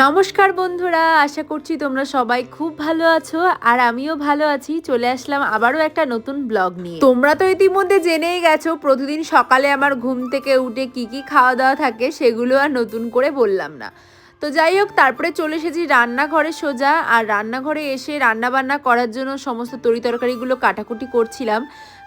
নমস্কার বন্ধুরা, আশা করছি তোমরা সবাই খুব ভালো আছো আর আমিও ভালো আছি। চলে আসলাম আবারও একটা নতুন ব্লগ নিয়ে। তোমরা তো ইতিমধ্যে জেনেই গেছো প্রতিদিন সকালে আমার ঘুম থেকে উঠে কি কি খাওয়া দাওয়া থাকে, সেগুলো আর নতুন করে বললাম না। তো যাই হোক, তারপরে চলে এসেছি রান্নাঘরে সোজা। আর রান্নাঘরে এসে রান্না বান্না করার জন্য সমস্ত তরিতরকারিগুলো কাটাকুটি করছিলাম।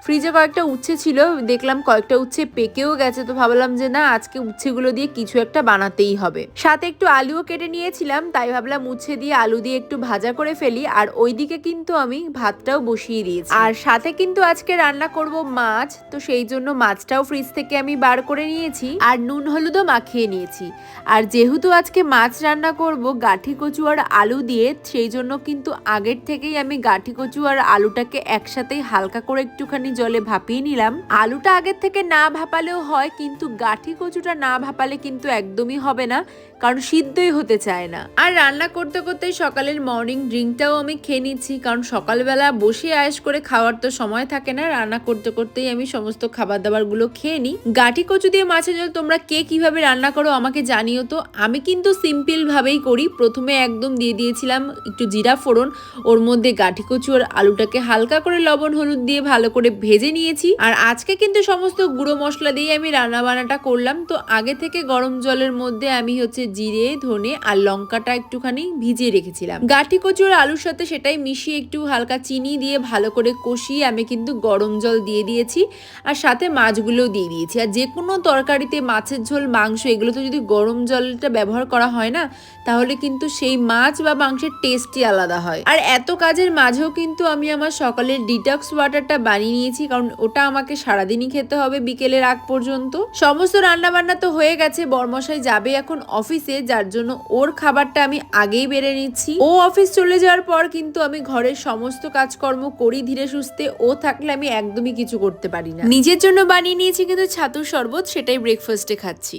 ফ্রিজে কয়েকটা উচ্ছে ছিল, দেখলাম কয়েকটা উচ্ছে পেকেও গেছে, তো ভাবলাম যে না, আজকে উচ্ছেগুলো দিয়ে কিছু একটা বানাতেই হবে। সাথে একটু আলুও কেটে নিয়েছিলাম, তাই ভাবলাম উচ্ছে দিয়ে আলু দিয়ে একটু ভাজা করে ফেলি। আর ওইদিকে কিন্তু আমি ভাতটাও বসিয়ে দিয়েছি। আর সাথে কিন্তু আজকে রান্না করব মাছ, তো সেই জন্য মাছটাও ফ্রিজ থেকে আমি বার করে নিয়েছি আর নুন হলুদও মাখিয়ে নিয়েছি। আর যেহেতু আজকে মাছ রান্না করব গাঠি কচু আর আলু দিয়ে, সেই জন্য কিন্তু আগের থেকেই আমি গাঠি কচু আর আলুটাকে একসাথেই হালকা করে একটুখানি জলে ভাপিয়ে নিলাম। আলুটা আগের থেকে না ভাপালেও হয়, কিন্তু গাঠি কচুটা না ভাপালে কিন্তু একদমই হবে না, কারণ সিদ্ধই হতে চায় না। আর রান্না করতে করতেই সকালের মর্নিং ড্রিঙ্কটাও আমি খেয়ে নিচ্ছি, কারণ সকালবেলা বসে আয়েশ করে খাওয়ার তো সময় থাকে না। রান্না করতে করতেই আমি সমস্ত খাবার দাবার গুলো খেয়ে নিই। গাঠি কচু দিয়ে মাছের ঝোল তোমরা কে কিভাবে রান্না করো আমাকে জানিও তো। আমি কিন্তু সিম্পল ভাবেই করি। প্রথমে একদম দিয়ে দিয়েছিলাম একটু জিরা ফোড়ন, ওর মধ্যে গাঠি কচু আর আলুটাকে হালকা করে লবণ হলুদ দিয়ে ভালো করে ভেজে নিয়েছি। আর আজকে কিন্তু সমস্ত গুঁড়ো মশলা দিয়ে আমি রান্না বান্নাটা করলাম। তো আগে থেকে গরম জলের মধ্যে আমি জিরে ধনে আর লঙ্কাটা একটুখানি ভিজিয়ে রেখেছিলাম। গাঠি কচুর আলুর সাথে সেটাই মিশিয়ে একটু হালকা চিনি দিয়ে ভালো করে কষিয়ে আমি কিন্তু গরম জল দিয়ে দিয়েছি, আর সাথে মাছগুলোও দিয়ে দিয়েছি। আর যে কোনো তরকারিতে মাছের ঝোল মাংস এগুলোতে যদি গরম জলটা ব্যবহার করা হয় না, তাহলে কিন্তু সেই মাছ বা মাংসের টেস্টই আলাদা হয়। আর এত কাজের মাঝেও কিন্তু আমি আমার সকালের ডিটক্স ওয়াটারটা বানিয়ে নিয়েছি, কারণ ওটা আমাকে সারাদিনই খেতে হবে বিকেলের আগ পর্যন্ত। সমস্ত রান্না বান্না তো হয়ে গেছে, বরমশাই যাবে এখন অফিসে, যার জন্য ওর খাবারটা আমি আগেই বেড়ে নিচ্ছি। ও অফিস চলে যাওয়ার পর কিন্তু আমি ঘরের সমস্ত কাজকর্ম করি ধীরে সুস্থে। ও থাকলে আমি একদমই কিছু করতে পারি না। নিজের জন্য বানিয়ে নিয়েছি কিন্তু ছাতুর শরবত, সেটাই ব্রেকফাস্টে খাচ্ছি।